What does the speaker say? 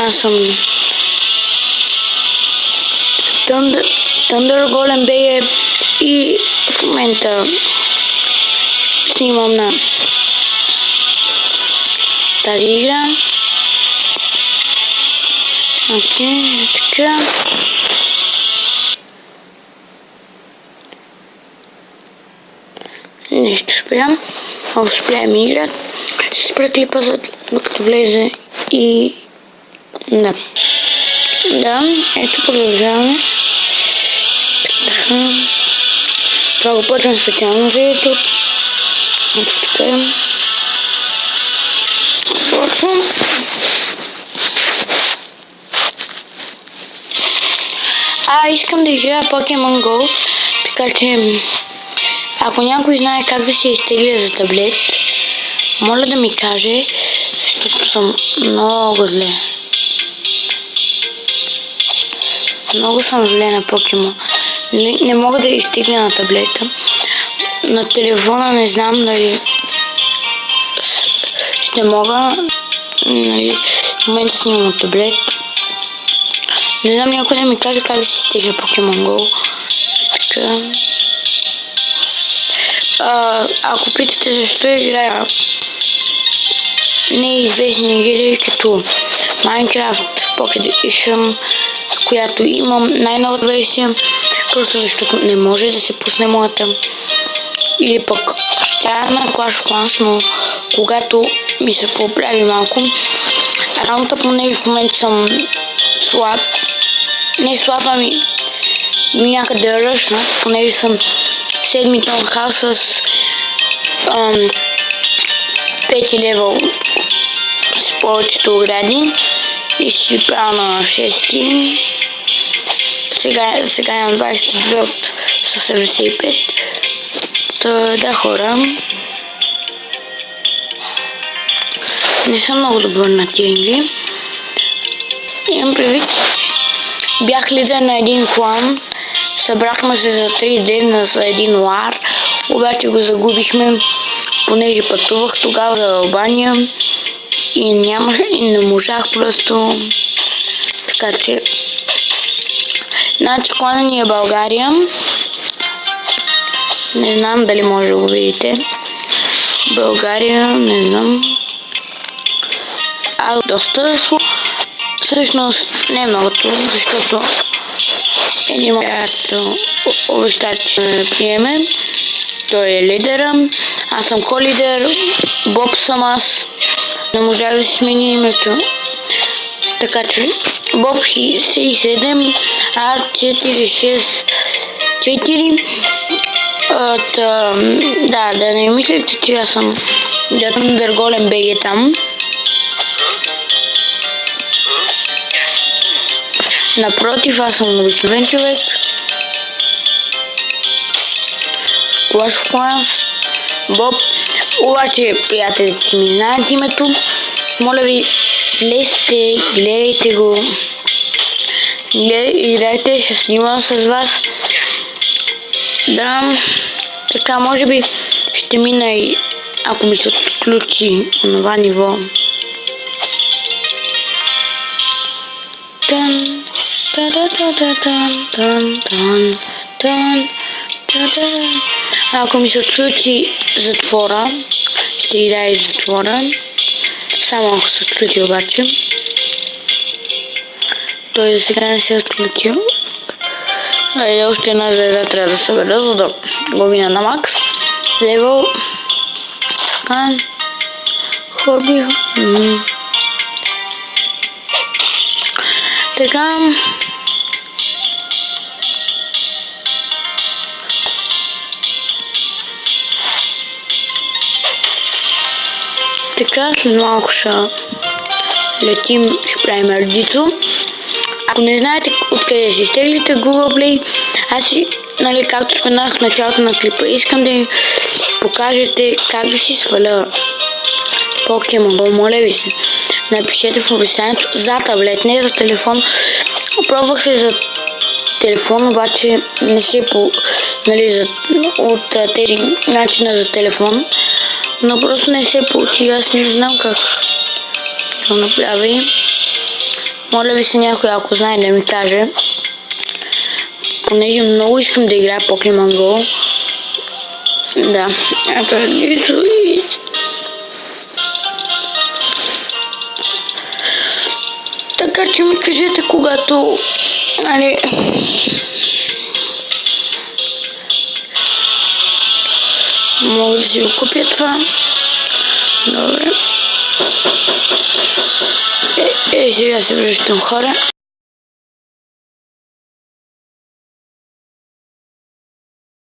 Аз съм Thunder Golem BG и в момента снимам на тази игра. Окей, така. Нещо спрям. Спрям игра. Ще спра клипа, докато влезе и... Да. Да, ето продължаваме. Това го почвам специално за YouTube. Ето така. Почвам. Искам да играя Pokemon Go, така че ако някой знае как да се изтегля за таблет, моля да ми каже, защото съм много зле. Много съм зле на Покемон. Не мога да изтегля на таблета. На телефона не знам дали ще мога. Нали, в момента снимам на таблет. Не знам някой да ми каже как да се изтегля Pokemon Go. Така. Ако питате защо играя неизвестни игри като Minecraft Pocket Edition, която имам най-новата версия, просто защото не може да се пусне моята. Или пък ще на Clash of Clans, но когато ми се поправи малко, работа по него в момента съм слаб. Не слаб, ами някъде ръчна, понеже съм 7 тон хаус с 5 левел с повечето огради и си правя на 6. Сега имам 22 от 75. Да, хора. Не съм много добър на тия игри. Имам предвид. Бях лидер на един клан. Събрахме се за 3 дена за един лар. Обаче го загубихме, понеже пътувах тогава за Албания. И не можах просто. Така че. Значи клана ни е България. Не знам дали може да го видите. България, не знам. Доста слабо. Всъщност не много трудно, защото един приятел обеща, че ме приеме. Той е лидера. Аз съм ко-лидер. Боб съм аз. Не можах да си смени името. Така че Боб 67, R464. Да не мислите, че аз съм Thunder Golem BG там. Напротив, аз съм обикновен човек. Clash of Clans, Боб. Обаче приятелите си ми знаят името. Моля ви, влезте, гледайте го. Играйте, ще снимам с вас. Да, така може би ще мина и ако ми се отключи онова ниво. Ако ми се отключи затвора, ще играя из затвора. Само ако се отключи обаче. Той за сега не се е отключил. Айде, още една звезда трябва да събера, за да го мина на макс. Левел. Така. Хоби. Така. Така, след малко ще летим, ще правим редицо. Ако не знаете откъде си изтеглите Google Play, аз си, нали, както споменах в началото на клипа, искам да ви покажете как да си сваля Pokemon. Моля ви се, напишете в описанието за таблет, не за телефон. Пробвах се за телефон, обаче не се нали, от тези начина за телефон, но просто не се получи. Аз не знам как да направя. Моля ви се някой, ако знае да ми каже. Понеже много искам да играя Pokemon Go. Да, ето е Дито и... Така че ми кажете, когато... Нали... Мога да си го купя това. Добре. Сега се връщам, хора.